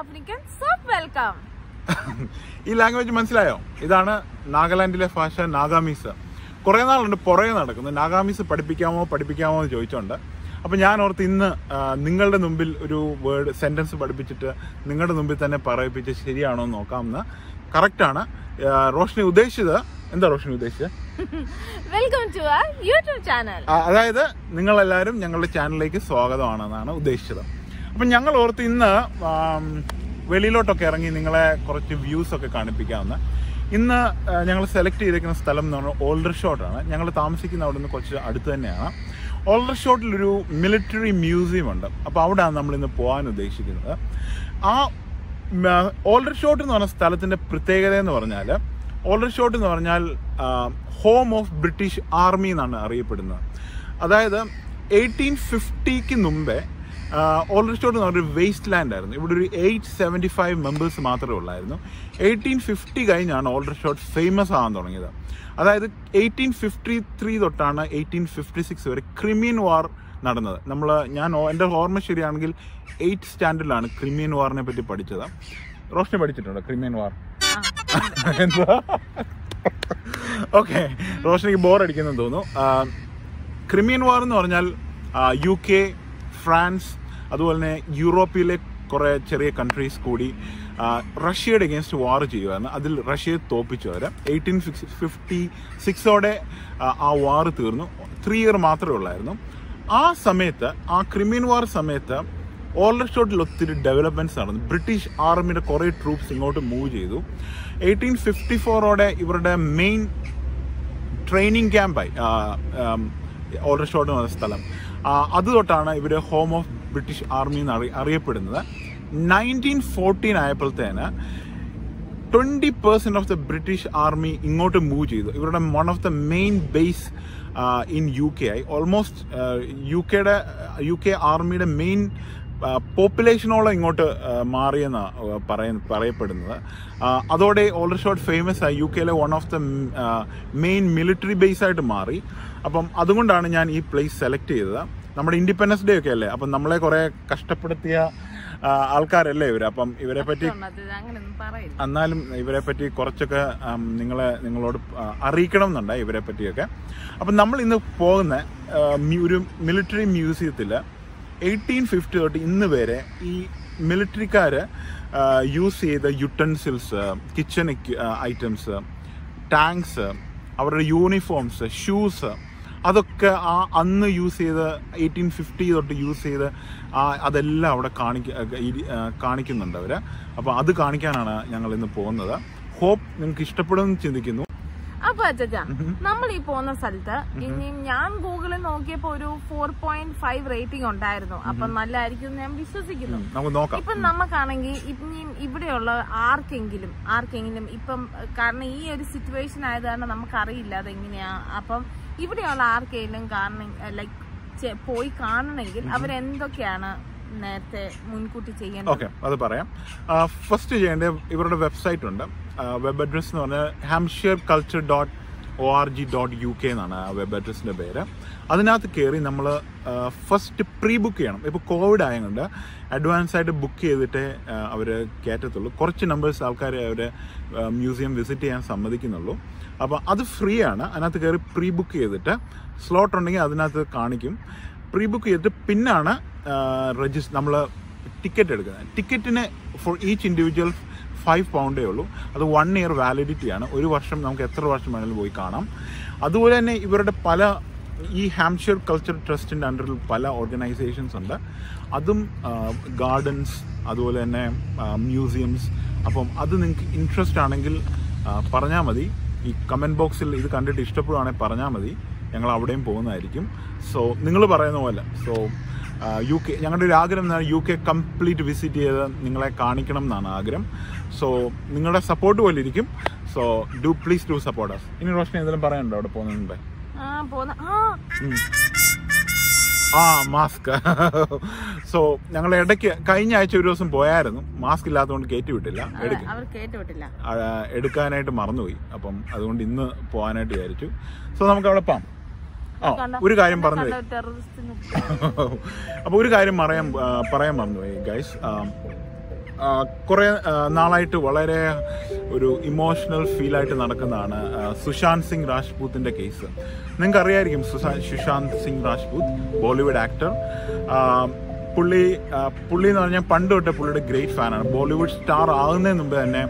African soft welcome. ഈ language മനസ്സിലായോ? ഇതാണ് നാഗാലാൻഡിലെ ഭാഷ നാഗാമീസ്. കുറേ നാളുണ്ട് പുറകെ നടക്കുന്നത്. നാഗാമീസ് പഠിപ്പിക്കാമോ എന്ന് ചോദിച്ചോണ്ട്. അപ്പം ഞാൻ ഓർത്ത് ഇന്ന് നിങ്ങളുടെ മുമ്പിൽ ഒരു വേർഡ് സെന്റൻസ് പഠിപ്പിച്ചിട്ട് നിങ്ങളുടെ മുമ്പിൽ തന്നെ പറയിപ്പിച്ച് ശരിയാണോ എന്ന് നോക്കാമെന്ന്. കറക്റ്റാണ്. റോഷ്നി ഉദ്ദേശിച്ചത് എന്താ? റോഷ്നി ഉദ്ദേശിച്ചത് welcome to our YouTube channel. അതായത് നിങ്ങളെല്ലാവരും ഞങ്ങളുടെ ചാനലിലേക്ക് സ്വാഗതമാണെന്നാണ് ഉദ്ദേശിച്ചത്. അപ്പം ഞങ്ങൾ ഓർത്ത് ഇന്ന് വെളിയിലോട്ടൊക്കെ ഇറങ്ങി നിങ്ങളെ കുറച്ച് വ്യൂസ് ഒക്കെ കാണിപ്പിക്കാമെന്ന്. ഇന്ന് ഞങ്ങൾ സെലക്ട് ചെയ്തിരിക്കുന്ന സ്ഥലം എന്ന് പറഞ്ഞാൽ ഓൾഡർഷോട്ടാണ്. ഞങ്ങൾ താമസിക്കുന്ന അവിടെ നിന്ന് കുറച്ച് അടുത്ത് തന്നെയാണ്. ഓൾഡർഷോട്ടിലൊരു മിലിറ്ററി മ്യൂസിയം ഉണ്ട്. അപ്പോൾ അവിടെയാണ് നമ്മളിന്ന് പോകാൻ ഉദ്ദേശിക്കുന്നത്. ആ ഓൾഡർഷോട്ട് എന്ന് പറഞ്ഞ സ്ഥലത്തിൻ്റെ പ്രത്യേകത എന്ന് പറഞ്ഞാൽ, ഓൾഡർഷോട്ട് എന്ന് പറഞ്ഞാൽ ഹോം ഓഫ് ബ്രിട്ടീഷ് ആർമി എന്നാണ് അറിയപ്പെടുന്നത്. അതായത് 1850 മുമ്പേ ഓൾഡർഷോട്ട് എന്ന് പറഞ്ഞൊരു വേസ്റ്റ് ലാൻഡ് ആയിരുന്നു. ഇവിടെ ഒരു 875 മെമ്പേഴ്സ് മാത്രമേ ഉള്ളായിരുന്നു. 1850 കഴിഞ്ഞാണ് ഓൾഡർഷോട്ട് ഫേമസ് ആകാൻ തുടങ്ങിയത്. അതായത് 1853 തൊട്ടാണ് 1856 വരെ ക്രിമിയൻ വാർ നടന്നത്. എൻ്റെ ഓർമ്മ ശരിയാണെങ്കിൽ 8th സ്റ്റാൻഡേർഡിലാണ് ക്രിമിയൻ വാറിനെ പറ്റി പഠിച്ചത്. റോഷ്നി പഠിച്ചിട്ടുണ്ടോ ക്രിമിയൻ വാർ? എന്താ? ഓക്കെ, റോഷ്നിക്ക് ബോർ അടിക്കുന്നെന്ന് തോന്നുന്നു. ക്രിമിയൻ വാർ എന്ന് പറഞ്ഞാൽ UK, ഫ്രാൻസ്, അതുപോലെ തന്നെ യൂറോപ്പിലെ കുറേ ചെറിയ കൺട്രീസ് കൂടി റഷ്യയുടെ അഗേൻസ്റ്റ് വാർ ചെയ്യുമായിരുന്നു. അതിൽ റഷ്യയെ തോപ്പിച്ചു അവർ. 1856 ആ വാർ തീർന്നു. 3 year മാത്രമേ ഉള്ളായിരുന്നു. ആ സമയത്ത്, ആ ക്രിമിയൻ വാർ സമയത്ത് ഓൾഡർഷോട്ടിൽ ഒത്തിരി ഡെവലപ്മെന്റ്സ് നടന്നു. ബ്രിട്ടീഷ് ആർമിയുടെ കുറേ ട്രൂപ്സ് ഇങ്ങോട്ട് മൂവ് ചെയ്തു. 1854 ഇവരുടെ മെയിൻ ട്രെയിനിങ് ക്യാമ്പായി ഓൾഡർഷോട്ട് എന്ന് പറഞ്ഞ സ്ഥലം. അത് തൊട്ടാണ് ഇവർ ഹോം ഓഫ് ബ്രിട്ടീഷ് ആർമി എന്ന് അറിയപ്പെടുന്നത്. 1914 ആയപ്പോഴത്തേന് 20% ഓഫ് ദ ബ്രിട്ടീഷ് ആർമി ഇങ്ങോട്ട് മൂവ് ചെയ്തു. ഇവരുടെ one of the main base in UK ആയി. ഓൾമോസ്റ്റ് UK ആർമിയുടെ മെയിൻ പോപ്പുലേഷനോളം ഇങ്ങോട്ട് മാറിയെന്നാണ് പറയപ്പെടുന്നത്. അതോടെ ഓൾഡർഷോട്ട് ഫേമസ് ആയി. UK one of the main military base ആയിട്ട് മാറി. അപ്പം അതുകൊണ്ടാണ് ഞാൻ ഈ പ്ലേസ് സെലക്ട് ചെയ്തത്. നമ്മുടെ ഇൻഡിപെൻഡൻസ് ഡേ ഒക്കെ അല്ലേ, അപ്പം നമ്മളെ കുറെ കഷ്ടപ്പെടുത്തിയ ആൾക്കാരല്ലേ ഇവർ. അപ്പം ഇവരെ പറ്റി എന്നാലും ഇവരെ പറ്റി കുറച്ചൊക്കെ നിങ്ങളോട് അറിയിക്കണം എന്നുണ്ട് ഇവരെ പറ്റിയൊക്കെ. അപ്പം നമ്മൾ ഇന്ന് പോകുന്ന ഒരു മിലിറ്ററി മ്യൂസിയത്തിൽ 1850 തൊട്ട് ഇന്ന് വരെ ഈ മിലിറ്ററിക്കാർ യൂസ് ചെയ്ത യുട്ടൻസിൽസ്, കിച്ചൺ ഐറ്റംസ്, ടാങ്ക്സ്, അവരുടെ യൂണിഫോംസ്, ഷൂസ്, അതൊക്കെ അന്ന് യൂസ് ചെയ്ത് 1850 തൊട്ട് യൂസ് ചെയ്ത് അതെല്ലാം അവിടെ കാണിക്കുന്നുണ്ട് അവർ. അപ്പോൾ അത് കാണിക്കാനാണ് ഞങ്ങൾ ഇന്ന് പോകുന്നത്. ഹോപ്പ് നിങ്ങൾക്ക് ഇഷ്ടപ്പെടുമെന്ന് ചിന്തിക്കുന്നു. അപ്പൊ അച്ഛാ, നമ്മൾ ഈ പോകുന്ന സ്ഥലത്ത് ഇനിയും ഞാൻ ഗൂഗിളിൽ നോക്കിയപ്പോ ഒരു 4.5 റേറ്റിംഗ് ഉണ്ടായിരുന്നു. അപ്പൊ നല്ലതായിരിക്കും ഞാൻ വിശ്വസിക്കുന്നു. ഇപ്പം നമുക്കാണെങ്കിൽ ഇനിയും ഇവിടെയുള്ള ആർക്കെങ്കിലും ഇപ്പം, കാരണം ഈ ഒരു സിറ്റുവേഷൻ ആയത് കാരണം നമുക്കറിയില്ല അതെങ്ങനെയാ. അപ്പം ഇവിടെയുള്ള ആർക്കെങ്കിലും പോയി കാണണമെങ്കിൽ അവരെന്തൊക്കെയാണ് നേരത്തെ മുൻകൂട്ടി ചെയ്യേണ്ടത്? ഓക്കെ, അത് പറയാം. ഫസ്റ്റ് ചെയ്യേണ്ട ഇവരുടെ വെബ്സൈറ്റ് ഉണ്ട്. വെബ് അഡ്രസ് എന്ന് പറഞ്ഞാൽ hampshireculture.org.uk എന്നാണ് ആ വെബ് അഡ്രസ്സിൻ്റെ പേര്. അതിനകത്ത് കയറി നമ്മൾ ഫസ്റ്റ് പ്രീ ബുക്ക് ചെയ്യണം. ഇപ്പോൾ കോവിഡ് ആയതുകൊണ്ട് അഡ്വാൻസ് ആയിട്ട് ബുക്ക് ചെയ്തിട്ടേ അവർ കയറ്റത്തുള്ളൂ. കുറച്ച് നമ്പേഴ്സ് ആൾക്കാരെ അവർ മ്യൂസിയം വിസിറ്റ് ചെയ്യാൻ സമ്മതിക്കുന്നുള്ളൂ. അപ്പോൾ അത് ഫ്രീ ആണ്. അതിനകത്ത് കയറി പ്രീ ബുക്ക് ചെയ്തിട്ട് സ്ലോട്ട് ഉണ്ടെങ്കിൽ അതിനകത്ത് കാണിക്കും. പ്രീ ബുക്ക് ചെയ്തിട്ട് പിന്നാണ് നമ്മൾ ടിക്കറ്റ് എടുക്കുന്നത്. ടിക്കറ്റിന് ഫോർ ഈച്ച് ഇൻഡിവിജ്വൽ £5 ഉള്ളൂ. അത് 1 year വാലിഡിറ്റിയാണ്. 1 വർഷം നമുക്ക് എത്ര വർഷം വേണമെങ്കിലും പോയി കാണാം. അതുപോലെ തന്നെ ഇവരുടെ ഈ ഹാംപ്ഷയർ കൾച്ചർ ട്രസ്റ്റിൻ്റെ അണ്ടറിൽ പല ഓർഗനൈസേഷൻസ് ഉണ്ട്. അതും ഗാർഡൻസ്, അതുപോലെ തന്നെ മ്യൂസിയംസ്. അപ്പം അത് നിങ്ങൾക്ക് ഇൻട്രസ്റ്റ് ആണെങ്കിൽ പറഞ്ഞാൽ മതി. ഈ കമൻറ്റ് ബോക്സിൽ ഇത് കണ്ടിട്ട് ഇഷ്ടപ്പെടുകയാണെങ്കിൽ പറഞ്ഞാൽ മതി. ഞങ്ങൾ അവിടെയും പോകുന്നതായിരിക്കും. സോ നിങ്ങൾ പറയുന്ന പോലെ UK ഞങ്ങളുടെ ഒരു ആഗ്രഹം എന്നാണ് UK കംപ്ലീറ്റ് വിസിറ്റ് ചെയ്ത് നിങ്ങളെ കാണിക്കണം എന്നാണ് ആഗ്രഹം. സോ നിങ്ങളുടെ സപ്പോർട്ട് പോലെ ഇരിക്കും. So please do support us. ഇനി റോഷ്നി എന്തെങ്കിലും പറയാനുണ്ടോ അവിടെ പോകുന്നതിന്? മാസ്ക്. സോ ഞങ്ങൾ ഇടയ്ക്ക് കഴിഞ്ഞ ആഴ്ച ഒരു ദിവസം പോയായിരുന്നു. മാസ്ക് ഇല്ലാത്തതുകൊണ്ട് കയറ്റി വിട്ടില്ല, എടുക്കാനായിട്ട് മറന്നുപോയി. അപ്പം അതുകൊണ്ട് ഇന്ന് പോകാനായിട്ട് വിചാരിച്ചു. സോ നമുക്ക് അവിടെ പോകാം. ഒരു കാര്യം പറഞ്ഞു. അപ്പോൾ ഒരു കാര്യം പറയാൻ മറന്നുപോയി ഗൈസ്. കുറെ നാളായിട്ട് വളരെ ഒരു ഇമോഷണൽ ഫീലായിട്ട് നടക്കുന്നതാണ് സുശാന്ത് സിംഗ് രാജ്പൂത്തിന്റെ കേസ്. നിങ്ങൾക്ക് അറിയായിരിക്കും സുശാന്ത് സിംഗ് രാജ്പൂത്, ബോളിവുഡ് ആക്ടർ. പുള്ളി എന്ന് പറഞ്ഞാൽ പണ്ട് തൊട്ടേ പുള്ളിയുടെ ഗ്രേറ്റ് ഫാനാണ്. ബോളിവുഡ് സ്റ്റാർ ആകുന്നതിന് മുമ്പ് തന്നെ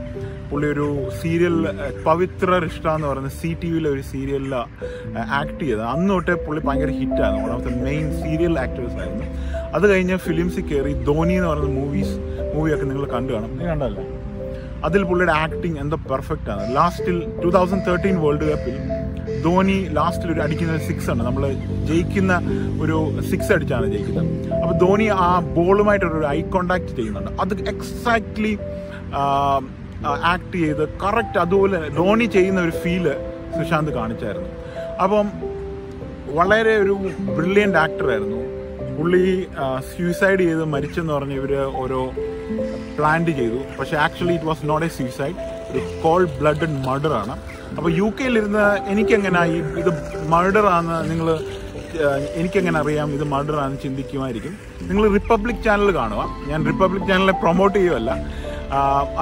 പുള്ളി ഒരു സീരിയൽ പവിത്ര റിഷ്ട എന്ന് പറയുന്ന CTVയിലെ ഒരു സീരിയലിൽ ആക്ട് ചെയ്തത്. അന്ന് തൊട്ടേ പുള്ളി ഭയങ്കര ഹിറ്റായിരുന്നു. One of the main serial actors ആയിരുന്നു. അത് കഴിഞ്ഞ് ഫിലിംസിൽ കയറി ധോനി എന്ന് പറയുന്ന മൂവിയൊക്കെ നിങ്ങൾ കണ്ടു കാണും. കണ്ടല്ലേ? അതിൽ പുള്ളിയുടെ ആക്ടിങ് എന്താ പെർഫെക്റ്റ് ആണ്. ലാസ്റ്റിൽ 2013 വേൾഡ് കപ്പിൽ ധോനി ലാസ്റ്റിൽ ഒരു അടിക്കുന്ന 6 ആണ്. നമ്മൾ ജയിക്കുന്ന ഒരു 6 അടിച്ചാണ് ജയിക്കുന്നത്. അപ്പോൾ ധോനി ആ ബോളുമായിട്ടൊരു ഐ കോണ്ടാക്ട് ചെയ്യുന്നുണ്ട്. അത് എക്സാക്ട്ലി ആക്ട് ചെയ്ത് കറക്റ്റ് അതുപോലെ ധോനി ചെയ്യുന്ന ഒരു ഫീല് സുശാന്ത് കാണിച്ചായിരുന്നു. അപ്പം വളരെ ഒരു ബ്രില്യൻ്റ് ആക്ടറായിരുന്നു പുള്ളി. സൂയിസൈഡ് ചെയ്ത് മരിച്ചെന്ന് പറഞ്ഞ് ഇവർ ഓരോ പ്ലാന്റ് ചെയ്തു. പക്ഷെ actually it was not a suicide, ഒരു കോൾഡ് ബ്ലഡഡ് മർഡർ ആണ്. അപ്പോൾ UK-ലിരുന്ന് എനിക്കെങ്ങനെ ഇത് മർഡർ ആണെന്ന് എനിക്കെങ്ങനെ അറിയാം ഇത് മർഡർ ആണെന്ന് ചിന്തിക്കുമായിരിക്കും. നിങ്ങൾ റിപ്പബ്ലിക് ചാനൽ കാണുക. ഞാൻ റിപ്പബ്ലിക് ചാനലിനെ പ്രൊമോട്ട് ചെയ്യുമല്ല.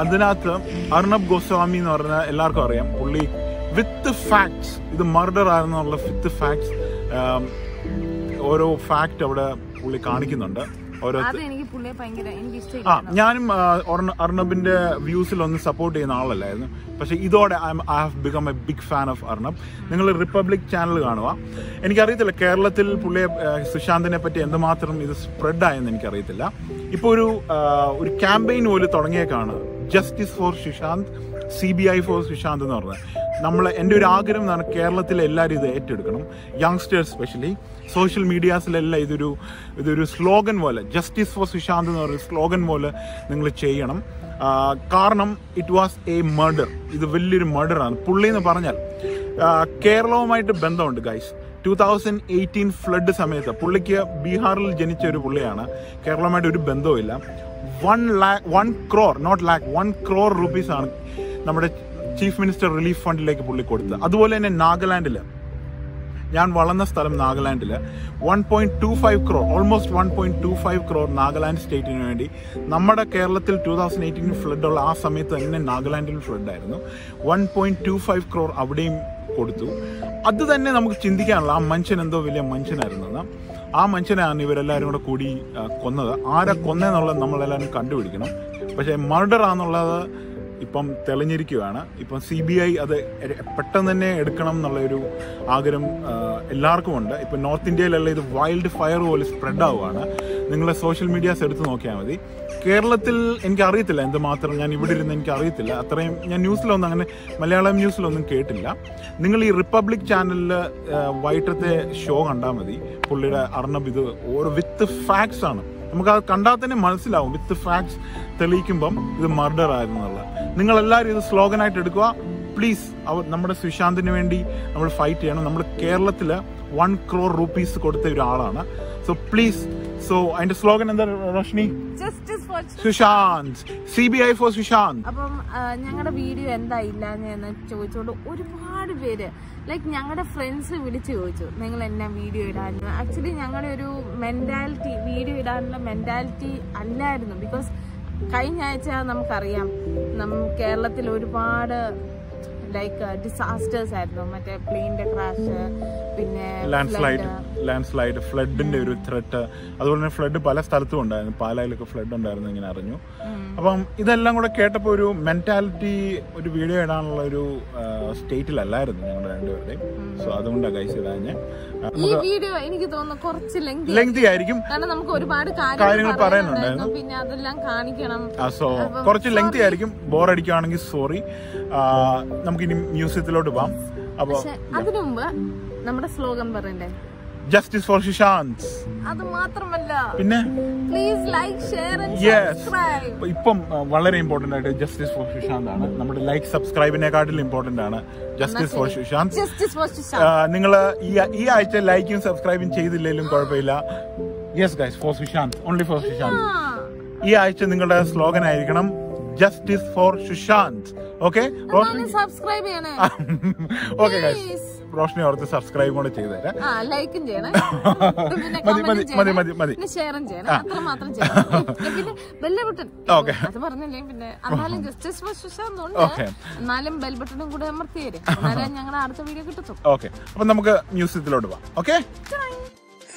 അതിനകത്ത് അർണബ് ഗോസ്വാമി എന്ന് പറഞ്ഞ എല്ലാവർക്കും അറിയാം. പുള്ളി വിത്ത് ഫാക്ട്സ് ഇത് മർഡർ ആണെന്നുള്ള വിത്ത് ഫാക്ട്സ് ഓരോ ഫാക്ട് അവിടെ പുള്ളി കാണിക്കുന്നുണ്ട്. ഞാനും അർണബിന്റെ വ്യൂസിലൊന്നും സപ്പോർട്ട് ചെയ്യുന്ന ആളല്ലായിരുന്നു. പക്ഷെ ഇതോടെ I have become a big fan of Arnab. നിങ്ങൾ റിപ്പബ്ലിക് ചാനൽ കാണുക. എനിക്കറിയത്തില്ല കേരളത്തിൽ പുള്ളിയെ സുശാന്തിനെ പറ്റി എന്തുമാത്രം ഇത് സ്പ്രെഡായെന്ന് എനിക്കറിയത്തില്ല. ഇപ്പോൾ ഒരു ക്യാമ്പയിൻ പോലും തുടങ്ങിയേക്കാണ്, justice for Sushant, CBI for Sushant എന്ന് പറഞ്ഞത്. എൻ്റെ ഒരു ആഗ്രഹം എന്നാണ് കേരളത്തിലെ എല്ലാവരും ഇത് ഏറ്റെടുക്കണം. യങ്സ്റ്റേഴ്സ് സ്പെഷ്യലി സോഷ്യൽ മീഡിയാസിലെല്ലാം ഇതൊരു സ്ലോഗൻ പോലെ, ജസ്റ്റിസ് ഫോർ സുശാന്ത് എന്ന് പറയുന്ന സ്ലോഗൻ പോലെ നിങ്ങൾ ചെയ്യണം. കാരണം ഇറ്റ് വാസ് എ മർഡർ. ഇത് വലിയൊരു മർഡറാണ്. പുള്ളി എന്ന് പറഞ്ഞാൽ കേരളവുമായിട്ട് ബന്ധമുണ്ട് ഗൈസ്. 2018 ഫ്ലഡ് സമയത്ത് പുള്ളിക്ക് ബീഹാറിൽ ജനിച്ച ഒരു പുള്ളിയാണ്. കേരളവുമായിട്ട് ഒരു ബന്ധവുമില്ല. 1 crore rupees ആണ് നമ്മുടെ ചീഫ് മിനിസ്റ്റർ റിലീഫ് ഫണ്ടിലേക്ക് പുള്ളി കൊടുത്തത്. അതുപോലെ തന്നെ നാഗാലാൻഡിൽ, ഞാൻ വളർന്ന സ്ഥലം നാഗാലാൻഡിൽ 1.25 crore, ഓൾമോസ്റ്റ് 1.25 crore നാഗാലാൻഡ് സ്റ്റേറ്റിന് വേണ്ടി. നമ്മുടെ കേരളത്തിൽ 2018 ഫ്ലഡുള്ള ആ സമയത്ത് തന്നെ നാഗാലാൻഡിൽ ഫ്ലഡായിരുന്നു. 1.25 crore അവിടെയും കൊടുത്തു. അത് തന്നെ നമുക്ക് ചിന്തിക്കാനുള്ള, ആ മനുഷ്യൻ എന്തോ വലിയ മനുഷ്യനായിരുന്നെന്ന്. ആ മനുഷ്യനാണ് ഇവരെല്ലാവരും കൂടി കൊന്നത്. ആരെ കൊന്നെന്നുള്ളത് നമ്മളെല്ലാവരും കണ്ടുപിടിക്കണം. പക്ഷേ മർഡർ ആണെന്നുള്ളത് ഇപ്പം തെളിഞ്ഞിരിക്കുകയാണ്. ഇപ്പം CBI അത് പെട്ടെന്ന് തന്നെ എടുക്കണം എന്നുള്ളൊരു ആഗ്രഹം എല്ലാവർക്കും ഉണ്ട്. ഇപ്പം നോർത്ത് ഇന്ത്യയിലെല്ലാം ഇത് വൈൽഡ് ഫയർ പോലെ സ്പ്രെഡ് ആവുകയാണ്. നിങ്ങൾ സോഷ്യൽ മീഡിയാസ് എടുത്ത് നോക്കിയാൽ മതി. കേരളത്തിൽ എനിക്കറിയത്തില്ല എന്തുമാത്രം, ഞാൻ ഇവിടെ ഇരുന്ന് എനിക്കറിയത്തില്ല അത്രയും. ഞാൻ ന്യൂസിലൊന്നും അങ്ങനെ മലയാളം ന്യൂസിലൊന്നും കേട്ടില്ല. നിങ്ങൾ ഈ റിപ്പബ്ലിക് ചാനലിൽ വൈകിട്ടത്തെ ഷോ കണ്ടാൽ മതി. പുള്ളിയുടെ അർണബ് ഇത് ഓരോ വിത്ത് ഫാക്ട്സ് ആണ്. നമുക്കത് കണ്ടാൽ തന്നെ മനസ്സിലാവും. വിത്ത് ഫാക്ട്സ് തെളിയിക്കുമ്പം ഇത് മർഡർ ആയിരുന്നുള്ള. നിങ്ങളെല്ലാവരും ഇത് സ്ലോഗനായിട്ട് എടുക്കുക പ്ലീസ്. നമ്മുടെ സുശാന്തിന് വേണ്ടി നമ്മൾ ഫൈറ്റ് ചെയ്യണം. നമ്മുടെ കേരളത്തിൽ 1 crore rupees കൊടുത്ത ഒരാളാണ്. So please. സോ അതിന്റെ സ്ലോഗൻ എന്താ Roshni? Justice for Sushant, CBI for Sushant. അപ്പം ഞങ്ങളുടെ വീഡിയോ എന്താ ഇല്ലാന്ന് ചോദിച്ചോണ്ട് ഒരുപാട് പേര് ഞങ്ങളുടെ ഫ്രണ്ട്സ് വിളിച്ചു ചോദിച്ചു നിങ്ങൾ എന്നാ വീഡിയോ ഇടാൻ. ആക്ച്വലി ഞങ്ങളുടെ ഒരു മെന്റാലിറ്റി, വീഡിയോ ഇടാനുള്ള മെന്റാലിറ്റി അല്ലായിരുന്നു. ബിക്കോസ് കഴിഞ്ഞ ആഴ്ച നമുക്കറിയാം കേരളത്തിൽ ഒരുപാട് ഡിസാസ്റ്റേഴ്സ് ആയിരുന്നു. മറ്റേ പ്ലെയിനിന്റെ ക്രാഷ്, പിന്നെ ലാൻഡ്സ്ലൈഡ്, ഫ്ലഡിന്റെ ഒരു ത്രെട്ട്. അതുപോലെ തന്നെ ഫ്ലഡ് പല സ്ഥലത്തും ഉണ്ടായിരുന്നു. പാലായിലൊക്കെ ഫ്ലഡ് ഉണ്ടായിരുന്നു, ഇങ്ങനെ അറിഞ്ഞു. അപ്പം ഇതെല്ലാം കൂടെ കേട്ടപ്പോൾ ഒരു മെന്റാലിറ്റി, ഒരു വീഡിയോ ഇടാനുള്ള ഒരു സ്റ്റേറ്റിലല്ലായിരുന്നു ഞങ്ങളുടെ രണ്ടുപേരുടെയും. സോ അതുകൊണ്ടാണ് ഗൈസ് ഇടാൻ. ഈ വീഡിയോ എനിക്ക് തോന്നുന്നു കുറച്ച് ലെങ്തി ആയിരിക്കും, കാരണം നമുക്ക് ഒരുപാട് കാര്യങ്ങൾ പറയാനുണ്ടായിരുന്നു. പിന്നെ അതെല്ലാം കാണിക്കണം. സോ കുറച്ച് ലെങ്തി ആയിരിക്കും. ബോറടിക്കുകയാണെങ്കിൽ സോറി. നമുക്കിനി മ്യൂസിയത്തിലോട്ട് പോവാം. അപ്പൊ അതിനു മുമ്പ് നമ്മുടെ സ്ലോഗൻ പറയണ്ടേ? Justice for Sushant. അത് മാത്രമല്ല പിന്നെ please like, share and subscribe. ഇപ്പം വളരെ ഇമ്പോർട്ടന്റ് ആയിട്ട് ജസ്റ്റിസ് ഫോർ സുശാന്ത് ആണ്. നമ്മുടെ ലൈക്ക് സബ്സ്ക്രൈബിനെക്കാട്ടിലും ഇമ്പോർട്ടന്റ് ആണ് ജസ്റ്റിസ് ഫോർ സുശാന്ത്. നിങ്ങൾ ഈ ആഴ്ച ലൈക്കും സബ്സ്ക്രൈബും ചെയ്തില്ലെങ്കിലും കുഴപ്പമില്ല. Yes guys, for Sushant, only for Sushant. ഈ ആഴ്ച നിങ്ങളുടെ സ്ലോഗൻ ആയിരിക്കണം justice for Sushant. Okay, subscribe ചെയ്യണേ. Okay guys. റോഷ്നി ഓർത്ത് സബ്സ്ക്രൈബ് കൂടെ ചെയ്തേരാ. ലൈക്കും ചെയ്യണം, മതി ഷെയറും ചെയ്യണം, അത്ര മാത്രം ചെയ്യണം. പിന്നെ ബെൽ ബട്ടൺ അത് പറഞ്ഞില്ലേ, പിന്നെ എന്നാലും ജസ്റ്റിസ് ഫോർ സുശാന്ത് ഉണ്ട്, എന്നാലും ബെൽ ബട്ടണും കൂടെ അമർത്തി തരും, എന്നാലും ഞങ്ങളുടെ അടുത്ത വീഡിയോ കിട്ടും. ഓക്കെ, അപ്പൊ നമുക്ക് മ്യൂസിയത്തിലോട്ട് പോവാം. ഓക്കെ,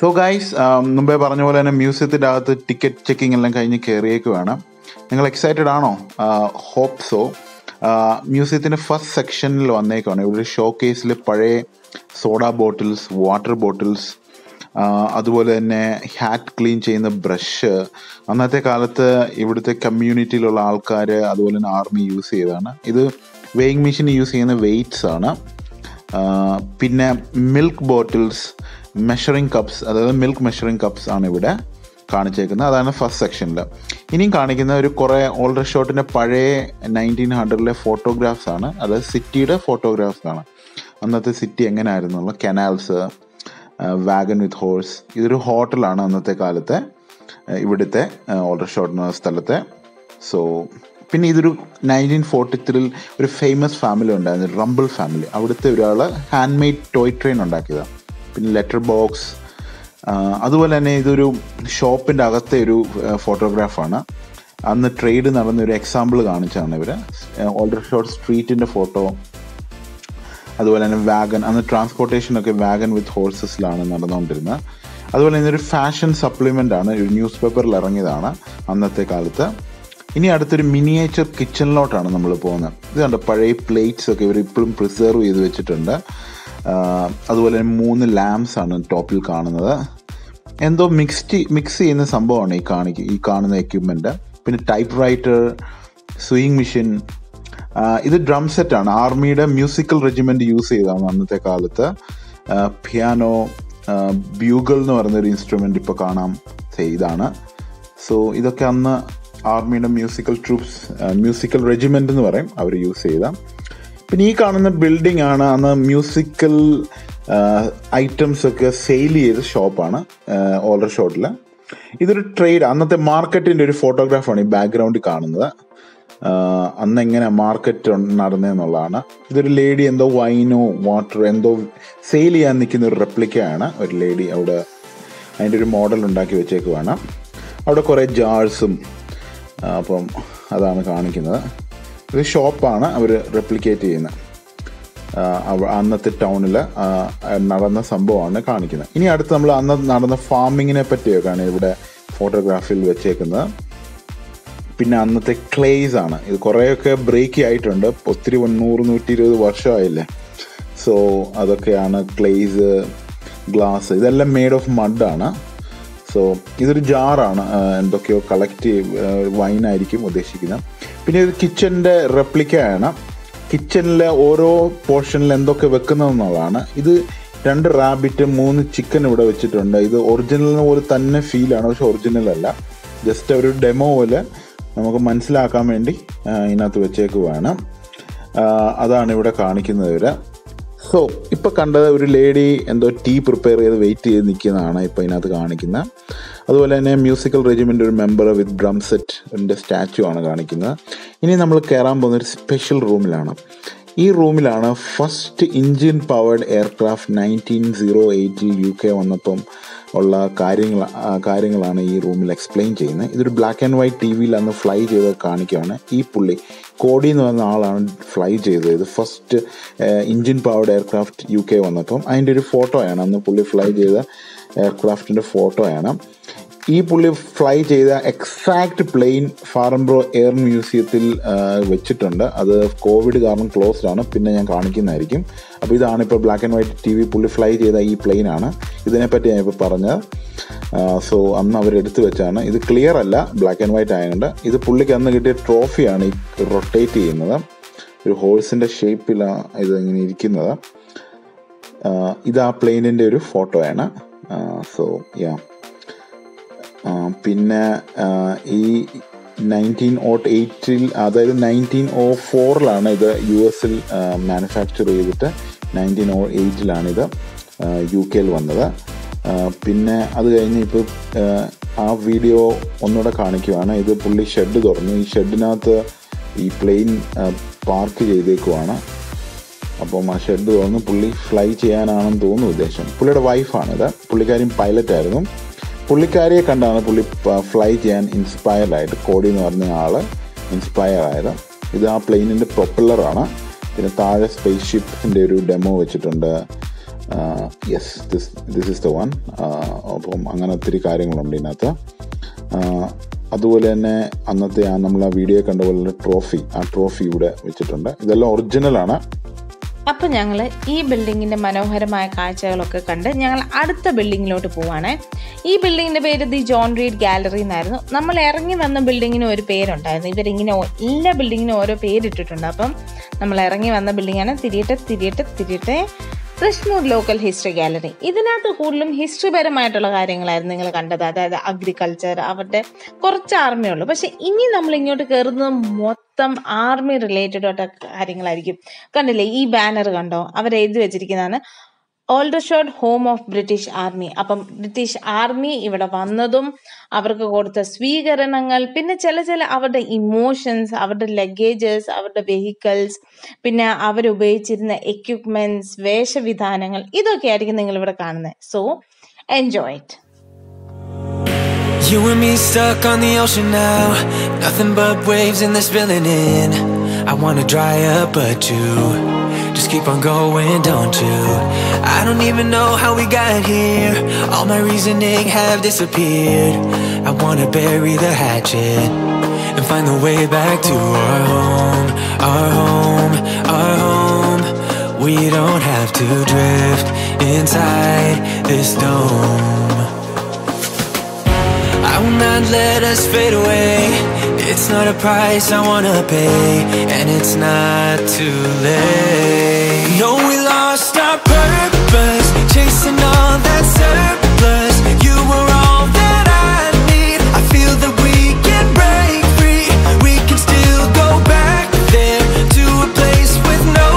സോ ഗൈസ്, മുമ്പേ പറഞ്ഞ പോലെ തന്നെ മ്യൂസിയത്തിന്റെ അകത്ത് ടിക്കറ്റ് ചെക്കിംഗ് എല്ലാം കഴിഞ്ഞ് കയറിയേക്കുവാണ്. നിങ്ങൾ എക്സൈറ്റഡ് ആണോ? Hope so. മ്യൂസിയത്തിന്റെ ഫസ്റ്റ് സെക്ഷനിൽ വന്നേക്കാണ്. ഇവിടെ ഷോ കേസിൽ പഴയ സോഡ ബോട്ടിൽസ്, വാട്ടർ ബോട്ടിൽസ്, അതുപോലെ തന്നെ ഹാറ്റ് ക്ലീൻ ചെയ്യുന്ന ബ്രഷ്, അന്നത്തെ കാലത്ത് ഇവിടുത്തെ കമ്മ്യൂണിറ്റിയിലുള്ള ആൾക്കാർ അതുപോലെ തന്നെ ആർമി യൂസ് ചെയ്തതാണ്. ഇത് വെയിങ് മെഷീൻ യൂസ് ചെയ്യുന്ന വെയ്റ്റ്സ് ആണ്. പിന്നെ മിൽക്ക് ബോട്ടിൽസ്, മെഷറിംഗ് കപ്സ്, അതായത് മിൽക്ക് മെഷറിംഗ് കപ്സ് ആണ് ഇവിടെ കാണിച്ചേക്കുന്നത്. അതാണ് ഫസ്റ്റ് സെക്ഷനിൽ. ഇനിയും കാണിക്കുന്ന ഒരു കുറേ ഓൾഡർഷോട്ടിൻ്റെ പഴയ 1900-ലെ ഫോട്ടോഗ്രാഫ്സ് ആണ്. അതായത് സിറ്റിയുടെ ഫോട്ടോഗ്രാഫ്സ് ആണ്. അന്നത്തെ സിറ്റി എങ്ങനെയായിരുന്നുള്ള കനാൽസ്, വാഗൺ വിത്ത് ഹോഴ്സ്. ഇതൊരു ഹോട്ടലാണ് അന്നത്തെ കാലത്തെ ഇവിടുത്തെ ഓൾഡർഷോട്ട് എന്ന സ്ഥലത്തെ. സോ പിന്നെ ഇതൊരു 1943 ഒരു ഫേമസ് ഫാമിലി ഉണ്ടായിരുന്നു, റംബിൾ ഫാമിലി. അവിടുത്തെ ഒരാൾ ഹാൻഡ് മെയ്ഡ് ടോയ് ട്രെയിൻ ഉണ്ടാക്കിയതാണ്. പിന്നെ ലെറ്റർ ബോക്സ്, അതുപോലെ തന്നെ ഇതൊരു ഷോപ്പിൻ്റെ അകത്തെ ഒരു ഫോട്ടോഗ്രാഫാണ്. അന്ന് ട്രേഡ് നടന്ന ഒരു എക്സാമ്പിൾ കാണിച്ചാണ് ഇവർ. ഓൾഡർഷോട്ട് സ്ട്രീറ്റിൻ്റെ ഫോട്ടോ, അതുപോലെ തന്നെ വാഗൺ, അന്ന് ട്രാൻസ്പോർട്ടേഷനൊക്കെ വാഗൺ വിത്ത് ഹോഴ്സസിലാണ് നടന്നുകൊണ്ടിരുന്നത്. അതുപോലെ തന്നെ ഒരു ഫാഷൻ സപ്ലിമെൻ്റ് ആണ്, ഒരു ന്യൂസ് പേപ്പറിൽ ഇറങ്ങിയതാണ് അന്നത്തെ കാലത്ത്. ഇനി അടുത്തൊരു മിനിയേച്ചർ കിച്ചണിലോട്ടാണ് നമ്മൾ പോകുന്നത്. ഇത് കണ്ടോ, പഴയ പ്ലേറ്റ്സ് ഒക്കെ ഇവർ ഇപ്പോഴും പ്രിസർവ് ചെയ്ത് വെച്ചിട്ടുണ്ട്. അതുപോലെ തന്നെ 3 ലാംപ്സ് ആണ് ടോപ്പിൽ കാണുന്നത്. എന്തോ മിക്സ് ചെയ്യുന്ന സംഭവമാണ് ഈ കാണുന്ന എക്യുപ്മെന്റ്. പിന്നെ ടൈപ്പ് റൈറ്റർ, സ്വിങ് മെഷീൻ. ഇത് ഡ്രം സെറ്റ് ആണ്, ആർമിയുടെ മ്യൂസിക്കൽ റെജിമെന്റ് യൂസ് ചെയ്തതാണ് അന്നത്തെ കാലത്ത്. പിയാനോ, ബ്യൂഗൾ എന്ന് പറയുന്നൊരു ഇൻസ്ട്രുമെന്റ് ഇപ്പോൾ കാണാം, ഇതാണ്. സോ ഇതൊക്കെ അന്ന് ആർമിയുടെ മ്യൂസിക്കൽ റെജിമെന്റ് എന്ന് പറയും, അവർ യൂസ് ചെയ്ത. പിന്നെ ഈ കാണുന്ന ബിൽഡിംഗ് ആണ് അന്ന് മ്യൂസിക്കൽ ഐറ്റംസ് ഒക്കെ സെയിൽ ചെയ്ത ഷോപ്പാണ് ഓൾഡർഷോട്ടിൽ. ഇതൊരു ട്രേഡ്, അന്നത്തെ മാർക്കറ്റിന്റെ ഒരു ഫോട്ടോഗ്രാഫാണ് ഈ ബാക്ക്ഗ്രൗണ്ടിൽ കാണുന്നത്. അന്ന് എങ്ങനെ മാർക്കറ്റ് നടന്നതെന്നുള്ളതാണ്. ഇതൊരു ലേഡി എന്തോ വൈനോ വാട്ടർ എന്തോ സെയിൽ ചെയ്യാൻ നിൽക്കുന്ന ഒരു റെപ്ലിക്കയാണ്. ഒരു ലേഡി അവിടെ അതിൻ്റെ ഒരു മോഡൽ ഉണ്ടാക്കി വെച്ചേക്കുവാണ്. അവിടെ കുറേ ജാർസും, അപ്പം അതാണ് കാണിക്കുന്നത്. ഇത് ഷോപ്പാണ് അവർ റെപ്ലിക്കേറ്റ് ചെയ്യുന്നത്. അന്നത്തെ ടൗണിൽ നടന്ന സംഭവമാണ് കാണിക്കുന്നത്. ഇനി അടുത്ത് നമ്മൾ അന്ന് നടന്ന ഫാമിങ്ങിനെ പറ്റിയൊക്കെയാണ് ഇവിടെ ഫോട്ടോഗ്രാഫിയിൽ വെച്ചേക്കുന്നത്. പിന്നെ അന്നത്തെ ക്ലേസ് ആണ്. ഇത് കുറേയൊക്കെ ബ്രേക്ക് ആയിട്ടുണ്ട്, ഒത്തിരി 100-120 വർഷമായില്ലേ. സോ അതൊക്കെയാണ് ക്ലേസ്, ഗ്ലാസ്, ഇതെല്ലാം മെയ്ഡ് ഓഫ് മഡാണ്. സോ ഇതൊരു ജാറാണ്, എന്തൊക്കെയോ കളക്ട് വൈനായിരിക്കും ഉദ്ദേശിക്കുന്നത്. പിന്നെ ഇത് കിച്ചൻ്റെ റെപ്ലിക്കയാണ്. കിച്ചണിലെ ഓരോ പോർഷനിൽ എന്തൊക്കെ വെക്കുന്നതെന്നുള്ളതാണ്. ഇത് 2 റാബിറ്റ്, 3 ചിക്കൻ ഇവിടെ വെച്ചിട്ടുണ്ട്. ഇത് ഒറിജിനലിന് പോലെ തന്നെ ഫീലാണ്, പക്ഷെ ഒറിജിനൽ അല്ല. ജസ്റ്റ് ഒരു ഡെമോ പോലെ നമുക്ക് മനസ്സിലാക്കാൻ വേണ്ടി ഇതിനകത്ത് വെച്ചേക്കുവാണ്. അതാണ് ഇവിടെ കാണിക്കുന്നത് ഇവർ. സോ ഇപ്പം കണ്ടത് ഒരു ലേഡി എന്തോ ടീ പ്രിപ്പയർ ചെയ്ത് വെയിറ്റ് ചെയ്ത് നിൽക്കുന്നതാണ് ഇപ്പോൾ ഇതിനകത്ത് കാണിക്കുന്നത്. അതുപോലെ തന്നെ മ്യൂസിക്കൽ റെജിമെൻ്റ് ഒരു മെമ്പർ വിത്ത് ഡ്രം സെറ്റിൻ്റെ സ്റ്റാച്ചു ആണ് കാണിക്കുന്നത്. ഇനി നമ്മൾ കയറാൻ പോകുന്ന ഒരു സ്പെഷ്യൽ റൂമിലാണ്. ഈ റൂമിലാണ് first engine powered aircraft 1908 UK വന്നപ്പം ഉള്ള കാര്യങ്ങളാണ് ഈ റൂമിൽ എക്സ്പ്ലെയിൻ ചെയ്യുന്നത്. ഇതൊരു ബ്ലാക്ക് ആൻഡ് വൈറ്റ് TV അന്ന് ഫ്ലൈ ചെയ്ത് കാണിക്കുകയാണ്. ഈ പുള്ളി കോഡി എന്ന് പറയുന്ന ആളാണ് ഫ്ലൈ ചെയ്തത്. ഇത് first engine powered aircraft UK വന്നപ്പം അതിൻ്റെ ഒരു ഫോട്ടോയാണ്, അന്ന് പുള്ളി ഫ്ലൈ ചെയ്ത എയർക്രാഫ്റ്റിൻ്റെ ഫോട്ടോയാണ്. ഈ പുള്ളി ഫ്ലൈ ചെയ്ത എക്സാക്റ്റ് പ്ലെയിൻ ഫാറംബ്രോ എയർ മ്യൂസിയത്തിൽ വെച്ചിട്ടുണ്ട്. അത് കോവിഡ് കാരണം ക്ലോസ്ഡ് ആണ്, പിന്നെ ഞാൻ കാണിക്കുന്നതായിരിക്കും. അപ്പോൾ ഇതാണ് ഇപ്പോൾ ബ്ലാക്ക് ആൻഡ് വൈറ്റ് TV പുള്ളി ഫ്ലൈ ചെയ്ത ഈ പ്ലെയിനാണ്. ഇതിനെപ്പറ്റി ഞാൻ ഇപ്പോൾ പറഞ്ഞത്. സോ അന്ന് അവരെടുത്ത് വെച്ചാണ്. ഇത് ക്ലിയർ അല്ല, ബ്ലാക്ക് ആൻഡ് വൈറ്റ് ആയതുകൊണ്ട്. ഇത് പുള്ളിക്ക് അന്ന് കിട്ടിയ ട്രോഫിയാണ് ഈ റൊട്ടേറ്റ് ചെയ്യുന്നത്. ഒരു ഹോഴ്സിൻ്റെ ഷേപ്പിലാണ് ഇത് ഇങ്ങനെ ഇരിക്കുന്നത്. ഇത് ആ പ്ലെയിനിൻ്റെ ഒരു ഫോട്ടോയാണ്. സോ യാ, പിന്നെ ഈ 1908 അതായത് 1904 ഇത് US മാനുഫാക്ചർ ചെയ്തിട്ട് 1908 ഇത് UK വന്നത്. പിന്നെ അത് കഴിഞ്ഞ് ഇപ്പോൾ ആ വീഡിയോ ഒന്നുകൂടെ കാണിക്കുവാണ്. ഇത് പുള്ളി ഷെഡ് തുറന്നു. ഈ ഷെഡിനകത്ത് ഈ പ്ലെയിൻ പാർക്ക് ചെയ്തേക്കുവാണ്. അപ്പം ആ ഷെഡ് തുറന്ന് പുള്ളി ഫ്ലൈ ചെയ്യാനാണെന്ന് തോന്നുന്നു ഉദ്ദേശം. പുള്ളിയുടെ വൈഫാണിത്. പുള്ളിക്കാരിയും പൈലറ്റായിരുന്നു. പുള്ളിക്കാരിയെ കണ്ടാണ് പുള്ളി ഫ്ലൈ ചെയ്യാൻ ഇൻസ്പയർഡായിട്ട് കോടി എന്ന് പറഞ്ഞ ആൾ ഇൻസ്പയർ ആയത്. ഇത് ആ പ്ലെയിനിൻ്റെ പ്രൊപ്പല്ലറാണ്. പിന്നെ താഴെ സ്പേസ് ഷിപ്പിൻ്റെ ഒരു ഡെമോ വെച്ചിട്ടുണ്ട്. Yes, this is the one. അപ്പം അങ്ങനെ ഒത്തിരി കാര്യങ്ങളുണ്ട് ഇതിനകത്ത്. അതുപോലെ തന്നെ അന്നത്തെ നമ്മൾ ആ വീഡിയോ കണ്ട പോലെ ട്രോഫി ഇവിടെ വെച്ചിട്ടുണ്ട്. ഇതെല്ലാം ഒറിജിനലാണ്. അപ്പം ഞങ്ങൾ ഈ ബിൽഡിങ്ങിൻ്റെ മനോഹരമായ കാഴ്ചകളൊക്കെ കണ്ട് ഞങ്ങൾ അടുത്ത ബിൽഡിങ്ങിലോട്ട് പോവാണ്. ഈ ബിൽഡിങ്ങിൻ്റെ പേര് ദി ജോൺ റീഡ് ഗാലറി എന്നായിരുന്നു. നമ്മൾ ഇറങ്ങി വന്ന ബിൽഡിങ്ങിന് ഒരു പേരുണ്ടായിരുന്നു. ഇവരിങ്ങനെ എല്ലാ ബിൽഡിങ്ങിനും ഓരോ പേരിട്ടിട്ടുണ്ട്. അപ്പം നമ്മൾ ഇറങ്ങി വന്ന ബിൽഡിങ്ങാണ് തിരിയട്ടെ തൃശ്ശൂർ ലോക്കൽ ഹിസ്റ്ററി ഗാലറി. ഇതിനകത്ത് കൂടുതലും ഹിസ്റ്ററിപരമായിട്ടുള്ള കാര്യങ്ങളായിരുന്നു നിങ്ങൾ കണ്ടത്. അതായത് അഗ്രികൾച്ചർ, അവരുടെ കുറച്ച് ആർമിയുള്ളൂ. പക്ഷെ ഇനി നമ്മൾ ഇങ്ങോട്ട് കയറുന്നത് മൊത്തം ആർമി റിലേറ്റഡ് ആയിട്ട് കാര്യങ്ങളായിരിക്കും. കണ്ടില്ലേ, ഈ ബാനർ കണ്ടോ? അവരെഴുതി വെച്ചിരിക്കുന്നതാണ് Aldershot Home of British Army. അപ്പം ബ്രിട്ടീഷ് ആർമി ഇവിടെ വന്നതും അവർക്ക് കൊടുത്ത സ്വീകരണങ്ങൾ, പിന്നെ ചില അവരുടെ ഇമോഷൻസ്, അവരുടെ ലഗേജസ്, അവരുടെ വെഹിക്കിൾസ്, പിന്നെ അവരുപയോഗിച്ചിരുന്ന എക്യുപ്മെന്റ്സ്, വേഷവിധാനങ്ങൾ, ഇതൊക്കെ ആയിരിക്കും നിങ്ങൾ ഇവിടെ കാണുന്നത്. So enjoy it. You and me stuck on the ocean now, nothing but waves and they're spilling in. I wanna dry up but you just keep on going, don't you? I don't even know how we got here, all my reasoning have disappeared. I wanna bury the hatchet and find the way back to our home, our home, our home. We don't have to drift inside this dome. I will not let us fade away. It's not a price I wanna pay, and it's not too late. No, we lost our purpose, chasing all that surplus. You were all that I need. I feel that we can break free. We can still go back there to a place with no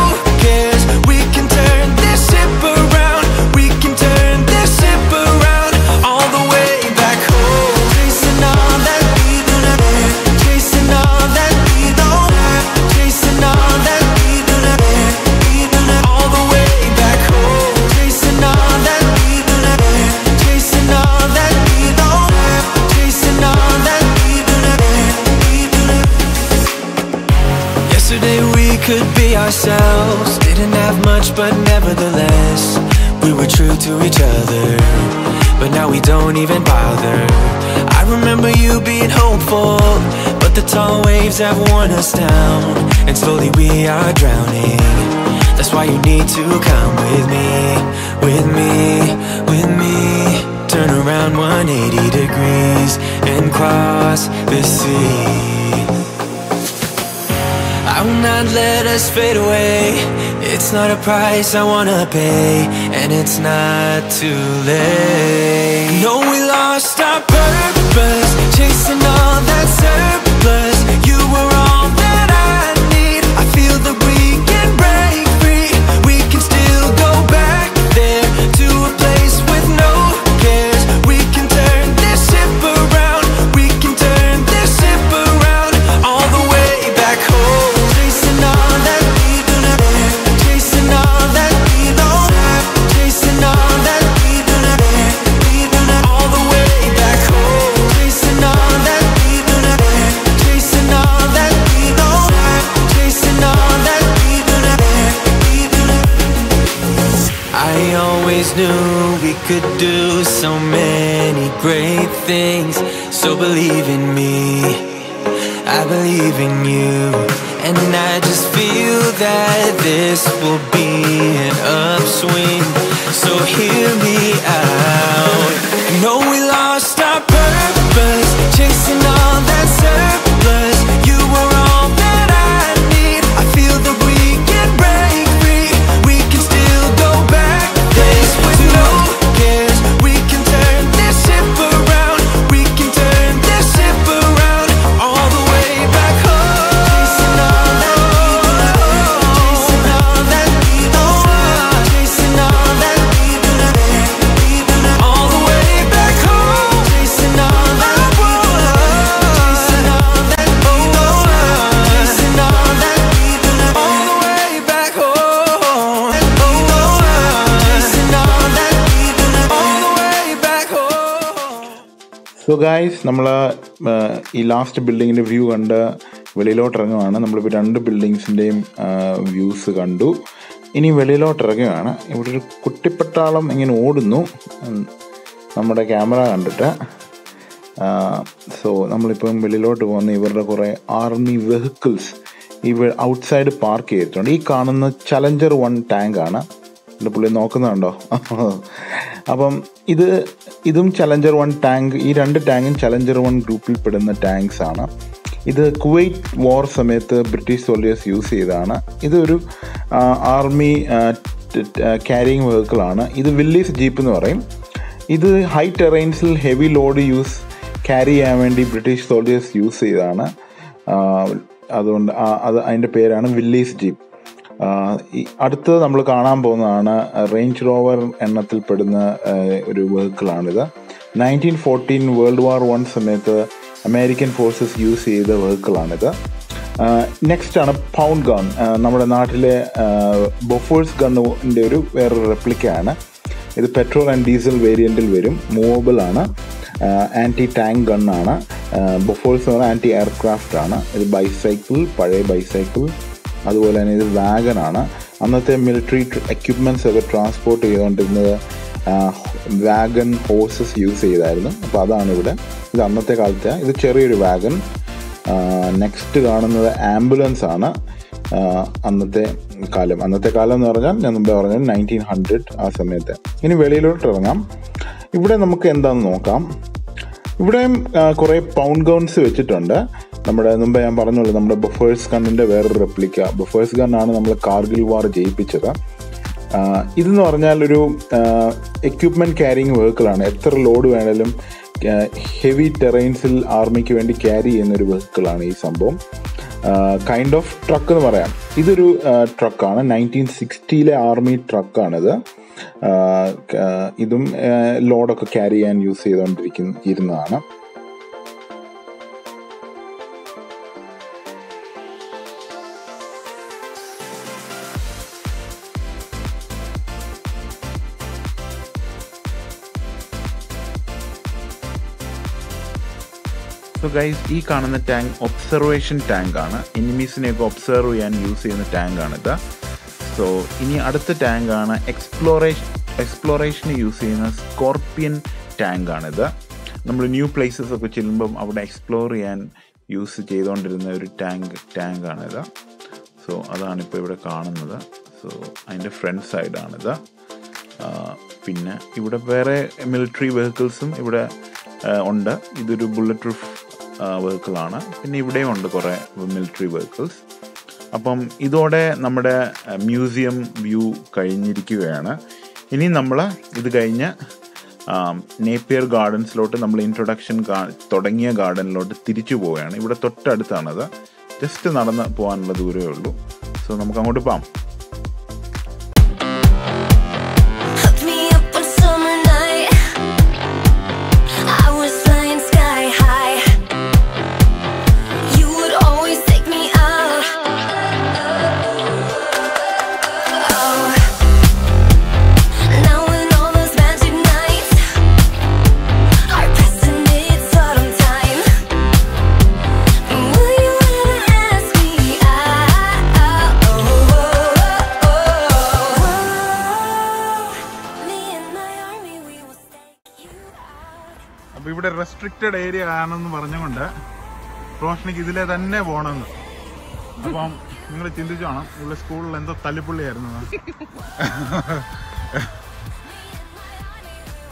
cares. We can turn this ship around. We can turn this ship around all the way back home. Chasing all that we don't have, chasing all that we don't have, chasing all that we don't have, all the way back home. Chasing all that we don't have, chasing all that we don't have, chasing all that we don't have. Yesterday we could be ourselves, didn't have much but nevertheless we were true to each other. But now we don't even bother. I remember you being hopeful, but the tall waves have worn us down, and slowly we are drowning. That's why you need to come with me, with me, with me. Turn around 180 degrees and cross the sea. I will not let us fade away. It's not a price I wanna pay, and it's not too late. No, we lost our purpose, chasing all that surplus. You were all that I need. I feel that we can break free. We can still go back there to a place with no cares. We can turn this ship around. We can turn this ship around all the way back home. Chasing all that we don't have, chasing all that we don't have, chasing all that we don't have, all the way back home. Chasing all that we don't have, chasing all that we don't have, chasing all that we don't have. I always knew we could do so many great things, so believe in me, I believe in you. And I just feel that this will be an upswing, so hear me out. No, we lost our purpose, chasing all that surplus. You were all that I need. I feel that we can break free. We can still go back there with no cares. We can turn this ship around. We can turn this ship around all the way back home. Chasing all that we don't have, chasing all that we don't have, chasing all so guys, നമ്മൾ ഈ last ബിൽഡിങ്ങിൻ്റെ view കണ്ട് വെളിയിലോട്ടിറങ്ങുകയാണ്. നമ്മളിപ്പോൾ 2 ബിൽഡിങ്സിൻ്റെയും views കണ്ടു. ഇനി വെളിയിലോട്ടിറങ്ങുകയാണ്. ഇവിടെ ഒരു കുട്ടിപ്പട്ടാളം ഇങ്ങനെ ഓടുന്നു നമ്മുടെ ക്യാമറ കണ്ടിട്ട്. സോ നമ്മളിപ്പം വെളിയിലോട്ട് പോകുന്ന ഇവരുടെ കുറേ ആർമി വെഹിക്കിൾസ് ഔട്ട്സൈഡ് പാർക്ക് ചെയ്തിട്ടുണ്ട്. ഈ കാണുന്ന ചലഞ്ചർ 1 ടാങ്കാണ്. എൻ്റെ പുള്ളി നോക്കുന്നുണ്ടോ? അപ്പം ഇതും ചലഞ്ചർ 1 ടാങ്ക്. ഈ 2 ടാങ്കും ചലഞ്ചർ 1 ഗ്രൂപ്പിൽ പെടുന്ന ടാങ്ക്സ് ആണ്. ഇത് കുവൈറ്റ് വാർ സമയത്ത് ബ്രിട്ടീഷ് സോൾജേഴ്സ് യൂസ് ചെയ്തതാണ്. ഇതൊരു ആർമി ക്യാരിയിങ് വെഹിക്കിളാണ്. ഇത് വില്ലീസ് ജീപ്പ് എന്ന് പറയും. ഇത് ഹൈ ടെറൈൻസിൽ ഹെവി ലോഡ് ക്യാരി ചെയ്യാൻ വേണ്ടി ബ്രിട്ടീഷ് സോൾജേഴ്സ് യൂസ് ചെയ്തതാണ്. അതുകൊണ്ട് അതിൻ്റെ പേരാണ് വില്ലീസ് ജീപ്പ്. അടുത്ത് നമ്മൾ കാണാൻ പോകുന്നതാണ് റേഞ്ച് റോവർ എണ്ണത്തിൽപ്പെടുന്ന ഒരു വെഹിക്കിളാണിത്. 1914 വേൾഡ് വാർ 1 സമയത്ത് അമേരിക്കൻ ഫോഴ്സസ് യൂസ് ചെയ്ത വെഹിക്കിളാണിത്. നെക്സ്റ്റ് ആണ് പൗണ്ട് ഗൺ. നമ്മുടെ നാട്ടിലെ ബൊഫേഴ്സ് ഗണ്ണിൻ്റെ ഒരു വേറൊരു റെപ്ലിക്കയാണ്. ഇത് പെട്രോൾ ആൻഡ് ഡീസൽ വേരിയൻറ്റിൽ വരും. മൂവബിൾ ആണ്. Anti tank ഗണ്ണാണ്. ബൊഫേഴ്സ് എന്ന് പറഞ്ഞാൽ ആൻറ്റി എയർക്രാഫ്റ്റ് ആണ്. ഇത് ബൈസൈക്കിൾ, പഴയ ബൈസൈക്കിൾ. അതുപോലെ തന്നെ ഇത് വാഗനാണ്. അന്നത്തെ മിലിറ്ററി എക്യുപ്മെൻറ്റ്സ് ഒക്കെ ട്രാൻസ്പോർട്ട് ചെയ്തുകൊണ്ടിരുന്നത് വാഗൻ ഹോഴ്സസ് യൂസ് ചെയ്തായിരുന്നു. അപ്പോൾ അതാണ് ഇവിടെ. ഇത് അന്നത്തെ കാലത്തെ. ഇത് ചെറിയൊരു വാഗൻ. നെക്സ്റ്റ് കാണുന്നത് ആംബുലൻസ് ആണ്. അന്നത്തെ കാലം എന്ന് പറഞ്ഞാൽ ഞാൻ മുമ്പേ പറഞ്ഞത് 1900 ആ സമയത്ത്. ഇനി വെളിയിലോട്ട് ഇറങ്ങാം. ഇവിടെ നമുക്ക് എന്താണെന്ന് നോക്കാം. ഇവിടെയും കുറേ പൗണ്ട് ഗൗൺസ് വെച്ചിട്ടുണ്ട്. നമ്മുടെ മുമ്പേ ഞാൻ പറഞ്ഞല്ലോ, നമ്മുടെ ബൊഫേഴ്സ് ഗണ്ണിൻ്റെ വേറൊരു റെപ്ലിക്ക. ബൊഫേഴ്സ് ഗണ്ണാണ് നമ്മൾ കാർഗിൽ വാർ ജയിപ്പിച്ചത്. ഇതെന്ന് പറഞ്ഞാൽ ഒരു എക്യുപ്മെൻറ്റ് ക്യാരിയിങ് വെഹിക്കിളാണ്. എത്ര ലോഡ് വേണേലും ഹെവി ടെറൈൻസിൽ ആർമിക്ക് വേണ്ടി ക്യാരി ചെയ്യുന്നൊരു വെഹിക്കിളാണ് ഈ സംഭവം. കൈൻഡ് ഓഫ് ട്രക്ക് എന്ന് പറയാം. ഇതൊരു ട്രക്കാണ്. 1960 ആർമി ട്രക്കാണിത്. ഇതും ലോഡൊക്കെ ക്യാരി ചെയ്യാൻ യൂസ് ചെയ്തുകൊണ്ടിരുന്നതാണ്. സോ ഗൈസ്, ഈ കാണുന്ന ടാങ്ക് ഒബ്സർവേഷൻ ടാങ്ക് ആണ്. എനിമീസിനെയൊക്കെ ഒബ്സർവ് ചെയ്യാൻ യൂസ് ചെയ്യുന്ന ടാങ്കാണിത്. സോ ഇനി അടുത്ത ടാങ്കാണ് എക്സ്പ്ലോറേഷന് യൂസ് ചെയ്യുന്ന സ്കോർപ്പിയൻ ടാങ്കാണിത്. നമ്മൾ ന്യൂ പ്ലേസസ് ഒക്കെ ചെല്ലുമ്പം അവിടെ എക്സ്പ്ലോർ ചെയ്യാൻ യൂസ് ചെയ്തുകൊണ്ടിരുന്ന ഒരു ടാങ്കാണിത്. സോ അതാണിപ്പോൾ ഇവിടെ കാണുന്നത്. സോ അതിൻ്റെ ഫ്രണ്ട് സൈഡാണിത്. പിന്നെ ഇവിടെ വേറെ മിലിറ്ററി വെഹിക്കിൾസും ഇവിടെ ഉണ്ട്. ഇതൊരു ബുള്ളറ്റ് പ്രൂഫ് വെഹിക്കിളാണ്. പിന്നെ ഇവിടെയും ഉണ്ട് കുറേ മിലിറ്ററി വെഹിക്കിൾസ്. അപ്പം ഇതോടെ നമ്മുടെ മ്യൂസിയം വ്യൂ കഴിഞ്ഞിരിക്കുകയാണ്. ഇനി നമ്മൾ ഇത് കഴിഞ്ഞ് നേപ്പിയർ ഗാർഡൻസിലോട്ട്, നമ്മൾ ഇൻട്രൊഡക്ഷൻ തുടങ്ങിയ ഗാർഡനിലോട്ട് തിരിച്ചു പോവുകയാണ്. ഇവിടെ തൊട്ടടുത്താണത്. ജസ്റ്റ് നടന്ന് പോകാനുള്ള ദൂരമേ ഉള്ളൂ. സോ നമുക്ക് അങ്ങോട്ട് പോകാം. അപ്പോൾ ഇവിടെ റെസ്ട്രിക്റ്റഡ് ഏരിയ ആണെന്ന് പറഞ്ഞുകൊണ്ട് റോഷ്നിക്ക് ഇതിലെ തന്നെ പോകണമെന്ന്. അപ്പം നിങ്ങൾ ചിന്തിച്ചു വേണം, ഇവിടെ സ്കൂളിൽ എന്തോ തല്ലിപ്പുള്ളിയായിരുന്നു.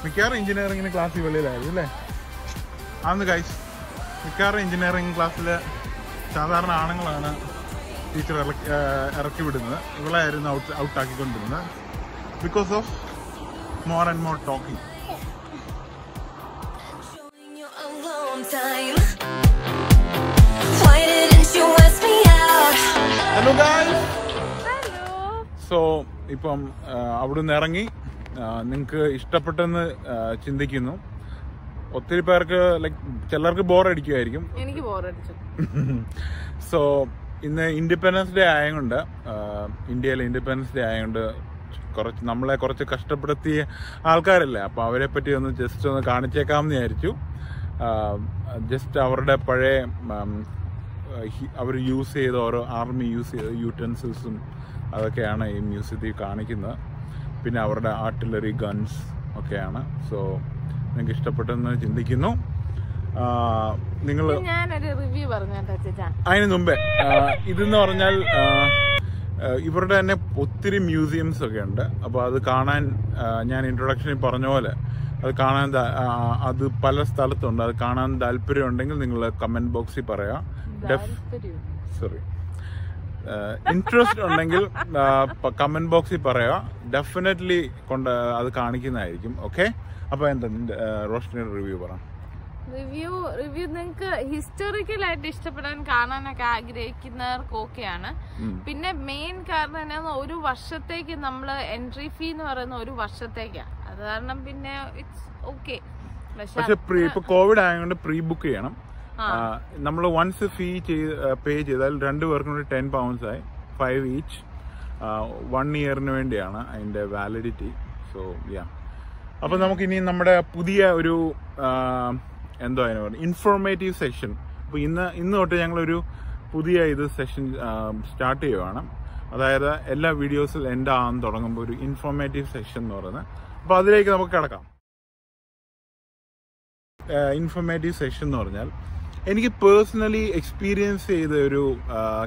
മിക്കവാറും എഞ്ചിനീയറിംഗിന് ക്ലാസ്സിൽ വെളിയിലായിരുന്നു അല്ലേ? അന്ന് ഗൈസ്, മിക്കവാറും എഞ്ചിനീയറിംഗ് ക്ലാസ്സിൽ സാധാരണ ആണുങ്ങളാണ് ടീച്ചർ ഇറക്കി വിടുന്നത്. ഇവളായിരുന്നു ഔട്ടാക്കിക്കൊണ്ടിരുന്നത്. Because of more and more talking. Hello guys. So ഇപ്പം അവിടുന്ന് ഇറങ്ങി. നിങ്ങൾക്ക് ഇഷ്ടപ്പെട്ടെന്ന് ചിന്തിക്കുന്നു. ഒത്തിരി പേർക്ക് ചിലർക്ക് ബോറടിക്കുമായിരിക്കും. എനിക്ക് ബോറടിച്ചു. സോ ഇന്ന് ഇൻഡിപെൻഡൻസ് ഡേ ആയതുകൊണ്ട്, ഇന്ത്യയിലെ ഇൻഡിപെൻഡൻസ് ഡേ ആയതുകൊണ്ട് നമ്മളെ കുറച്ച് കഷ്ടപ്പെടുത്തിയ ആൾക്കാരല്ലേ, അപ്പോൾ അവരെ പറ്റി ഒന്ന് ജസ്റ്റ് ഒന്ന് കാണിച്ചേക്കാമെന്ന് വിചാരിച്ചു. ജസ്റ്റ് അവരുടെ പഴയ അവർ യൂസ് ചെയ്ത ഓരോ ആർമി യൂസ് ചെയ്ത യൂട്ടൻസിൽസും അതൊക്കെയാണ് ഈ മ്യൂസിയത്തിൽ കാണിക്കുന്നത്. പിന്നെ അവരുടെ ആർട്ടിലറി ഗൺസ് ഒക്കെയാണ്. സോ നിങ്ങൾക്ക് ഇഷ്ടപ്പെട്ടെന്ന് ചിന്തിക്കുന്നു. നിങ്ങൾ അതിന് മുമ്പേ ഇതെന്ന് പറഞ്ഞാൽ ഇവരുടെ തന്നെ ഒത്തിരി മ്യൂസിയംസ് ഒക്കെ ഉണ്ട്. അപ്പോൾ അത് കാണാൻ ഞാൻ ഇൻട്രൊഡക്ഷനിൽ പറഞ്ഞ പോലെ അത് കാണാൻ അത് പല സ്ഥലത്തുണ്ട്. അത് കാണാൻ താല്പര്യം ഉണ്ടെങ്കിൽ നിങ്ങൾ കമന്റ് ബോക്സിൽ പറയാം. ഇൻട്രസ്റ്റ് ഉണ്ടെങ്കിൽ കമന്റ് ബോക്സിൽ പറയാ. ഡെഫിനറ്റ്ലി അത് കാണിക്കുന്നതായിരിക്കും. ഓക്കെ, അപ്പൊ എന്താ റോഷ്നിയുടെ റിവ്യൂ പറ. റിവ്യൂ നിങ്ങൾക്ക് ഹിസ്റ്റോറിക്കലായിട്ട് ഇഷ്ടപ്പെടാൻ കാണാനൊക്കെ ആഗ്രഹിക്കുന്നവർക്ക് ഓക്കെയാണ്. പിന്നെ മെയിൻ കാരണം എന്നാ, ഒരു വർഷത്തേക്ക് നമ്മള് എൻട്രി ഫീ എന്ന് പറയുന്ന ഒരു വർഷത്തേക്കാണ്. അത് കാരണം പിന്നെ ഇറ്റ്സ് ഓക്കെ. പക്ഷെ ഇപ്പൊ കോവിഡ് ആയതുകൊണ്ട് പ്രീ ബുക്ക് ചെയ്യണം. നമ്മൾ വൺസ് ഫീ പേ ചെയ്താൽ 2 പേർക്കും കൂടി £10 ആയി, 5 ഈച്ച്. 1 ഇയറിന് വേണ്ടിയാണ് അതിന്റെ വാലിഡിറ്റി. സോ യാ, അപ്പൊ നമുക്ക് ഇനി നമ്മുടെ പുതിയ ഒരു എന്തോ അതിന് പറയുക ഇൻഫോർമേറ്റീവ് സെഷൻ. അപ്പൊ ഇന്ന് തൊട്ട് ഞങ്ങളൊരു പുതിയ സെഷൻ സ്റ്റാർട്ട് ചെയ്യുവാണ്. അതായത് എല്ലാ വീഡിയോസിൽ എൻഡ് ആകാൻ തുടങ്ങുമ്പോൾ ഒരു ഇൻഫോർമേറ്റീവ് സെഷൻ എന്ന് പറയുന്നത്. അപ്പൊ അതിലേക്ക് നമുക്ക് കിടക്കാം. ഇൻഫോർമേറ്റീവ് സെഷൻ എന്ന് പറഞ്ഞാൽ എനിക്ക് പേഴ്സണലി എക്സ്പീരിയൻസ് ചെയ്ത ഒരു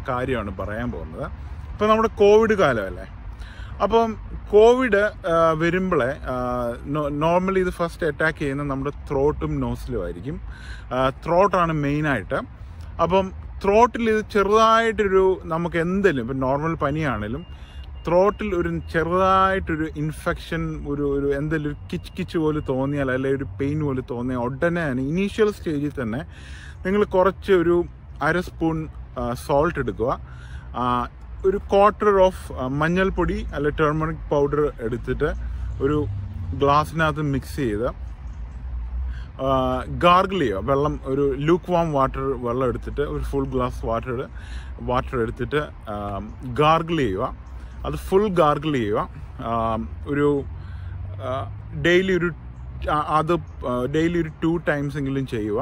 കാര്യമാണ് പറയാൻ പോകുന്നത്. ഇപ്പൊ നമ്മുടെ കോവിഡ് കാലമല്ലേ, അപ്പം കോവിഡ് വരുമ്പോഴേ നോർമലി ഇത് ഫസ്റ്റ് അറ്റാക്ക് ചെയ്യുന്നത് നമ്മുടെ ത്രോട്ടും നോസിലും ആയിരിക്കും. ത്രോട്ടാണ് മെയിനായിട്ട്. അപ്പം ത്രോട്ടിൽ ഇത് ചെറുതായിട്ടൊരു നമുക്ക് എന്തെങ്കിലും ഇപ്പം നോർമൽ പനിയാണെങ്കിലും ത്രോട്ടിൽ ഒരു ചെറുതായിട്ടൊരു ഇൻഫെക്ഷൻ, ഒരു എന്തെങ്കിലും ഒരു കിച്ച് പോലെ തോന്നിയാൽ അല്ലെങ്കിൽ ഒരു പെയിൻ പോലെ തോന്നിയാൽ ഉടനെ തന്നെ ഇനീഷ്യൽ സ്റ്റേജിൽ തന്നെ നിങ്ങൾ കുറച്ച് ഒരു 1/2 സ്പൂൺ സോൾട്ട് എടുക്കുക, ഒരു 1/4 ഓഫ് മഞ്ഞൾപ്പൊടി അല്ലെ ടർമറിക് പൗഡർ എടുത്തിട്ട് ഒരു ഗ്ലാസ്സിനകത്ത് മിക്സ് ചെയ്ത് ഗാർഗിൾ ചെയ്യുക. വെള്ളം ഒരു ലൂക്ക് വാം വെള്ളം എടുത്തിട്ട് ഒരു ഫുൾ ഗ്ലാസ് വാട്ടർ എടുത്തിട്ട് ഗാർഗിൾ ചെയ്യുക. അത് ഫുൾ ഗാർഗിൾ ചെയ്യുക. ഒരു ഡെയിലി ഒരു 2 ടൈംസ് എങ്കിലും ചെയ്യുക.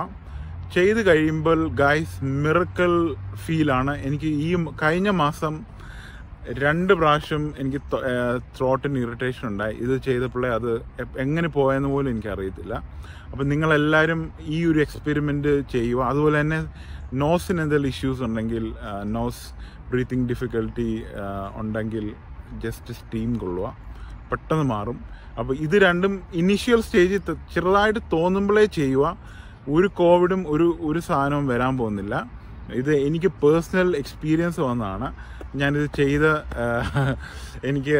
ചെയ്ത് കഴിയുമ്പോൾ ഗൈസ് മിറക്കിൾ ഫീലാണ്. എനിക്ക് ഈ കഴിഞ്ഞ മാസം 2 പ്രാവശ്യം എനിക്ക് ത്രോട്ടിന് ഇറിറ്റേഷൻ ഉണ്ടായി. ഇത് ചെയ്തപ്പോഴേ അത് എങ്ങനെ പോയെന്ന് പോലും എനിക്കറിയത്തില്ല. അപ്പം നിങ്ങളെല്ലാവരും ഈ ഒരു എക്സ്പെരിമെൻറ്റ് ചെയ്യുക. അതുപോലെ തന്നെ നോസിന് എന്തെങ്കിലും ഇഷ്യൂസ് ഉണ്ടെങ്കിൽ, നോസ് ബ്രീത്തിങ് ഡിഫിക്കൽട്ടി ഉണ്ടെങ്കിൽ ജസ്റ്റ് സ്റ്റീം കൊള്ളുക, പെട്ടെന്ന് മാറും. അപ്പോൾ ഇത് രണ്ടും ഇനീഷ്യൽ സ്റ്റേജിൽ ചെറുതായിട്ട് തോന്നുമ്പോഴേ ചെയ്യുക. ഒരു കോവിഡും ഒരു സാധനവും വരാൻ പോകുന്നില്ല. ഇത് എനിക്ക് പേഴ്സണൽ എക്സ്പീരിയൻസ് വന്നതാണ്. ഞാനിത് ചെയ്ത് എനിക്ക്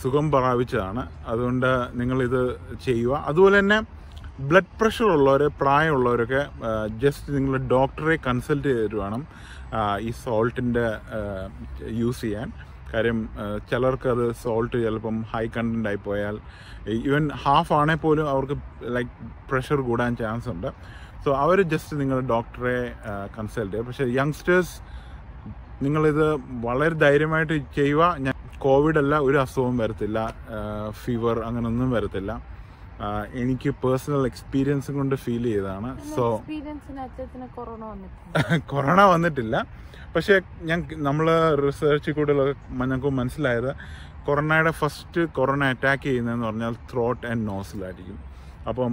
സുഖം പ്രാപിച്ചതാണ്. അതുകൊണ്ട് നിങ്ങളിത് ചെയ്യുക. അതുപോലെ തന്നെ ബ്ലഡ് പ്രഷർ ഉള്ളവർ, പ്രായമുള്ളവരൊക്കെ ജസ്റ്റ് നിങ്ങൾ ഡോക്ടറെ കൺസൾട്ട് ചെയ്തിട്ട് വേണം ഈ സോൾട്ടിൻ്റെ യൂസ് ചെയ്യാൻ. കാര്യം ചിലർക്ക് അത് സോൾട്ട് ചിലപ്പം ഹൈ കണ്ടന്റ് ആയി പോയാൽ ഈവൻ ഹാഫ് ആണെങ്കിൽ പോലും അവർക്ക് ലൈക്ക് പ്രഷർ കൂടാൻ ചാൻസ് ഉണ്ട്. സോ അവർ ജസ്റ്റ് നിങ്ങൾ ഡോക്ടറെ കൺസൾട്ട് ചെയ്യുക. പക്ഷേ യങ്സ്റ്റേഴ്സ് നിങ്ങളിത് വളരെ ധൈര്യമായിട്ട് ചെയ്യുക. ഞാൻ കോവിഡ് അല്ല, ഒരു അസുഖവും വരത്തില്ല, ഫീവർ അങ്ങനെയൊന്നും വരത്തില്ല. എനിക്ക് പേഴ്സണൽ എക്സ്പീരിയൻസ് കൊണ്ട് ഫീൽ ചെയ്തതാണ്. സോ കൊറോണ വന്നിട്ടില്ല. പക്ഷെ നമ്മൾ റിസർച്ചിൽ കൂടെ ഞങ്ങൾക്ക് മനസ്സിലായത് കൊറോണയുടെ ഫസ്റ്റ് കൊറോണ അറ്റാക്ക് ചെയ്യുന്നതെന്ന് പറഞ്ഞാൽ ത്രോട്ട് ആൻഡ് നോസിലായിരിക്കും. അപ്പം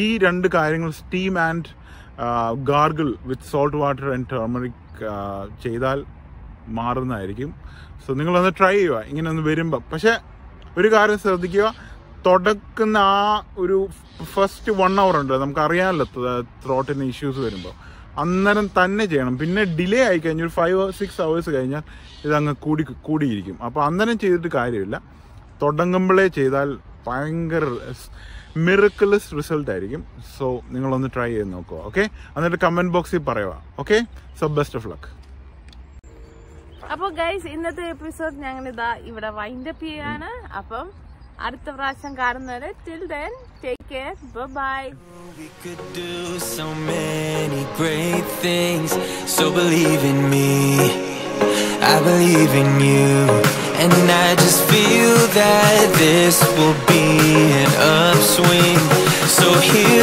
ഈ 2 കാര്യങ്ങൾ steam and gargle with salt water and turmeric ചെയ്താൽ മാറുന്നതായിരിക്കും. സോ നിങ്ങളൊന്ന് ട്രൈ ചെയ്യുക ഇങ്ങനെ ഒന്ന് വരുമ്പോൾ. പക്ഷെ ഒരു കാര്യം ശ്രദ്ധിക്കുക, തുടക്കുന്ന ആ ഒരു ഫസ്റ്റ് 1 hour ഉണ്ട്, നമുക്കറിയാമല്ലോ ത്രോട്ടിന് ഇഷ്യൂസ് വരുമ്പോൾ, അന്നേരം തന്നെ ചെയ്യണം. പിന്നെ ഡിലേ ആയി കഴിഞ്ഞാൽ ഒരു 5-6 hours കഴിഞ്ഞാൽ ഇതങ്ങ് കൂടിയിരിക്കും. അപ്പോൾ അന്നേരം ചെയ്തിട്ട് കാര്യമില്ല. തുടങ്ങുമ്പോഴേ ചെയ്താൽ ഭയങ്കര മിറക്കിൾസ് റിസൾട്ട് ആയിരിക്കും. സോ നിങ്ങളൊന്ന് ട്രൈ ചെയ്ത് നോക്കുക. ഓക്കെ, എന്നിട്ട് കമന്റ് ബോക്സിൽ പറയുക. Okay, so best of luck. അപ്പോൾ ഗൈസ്, ഇന്നത്തെ എപ്പിസോഡ് ഞങ്ങൾ ഇവിടെ വൈൻഡപ്പ് ചെയ്യാണ്. അപ്പം അടുത്ത പ്രാവശ്യം കാണുന്നവരെ till then take care, bye bye. We could do so many great things, so believe in me, I believe in you, and I just feel that this will be an upswing. So here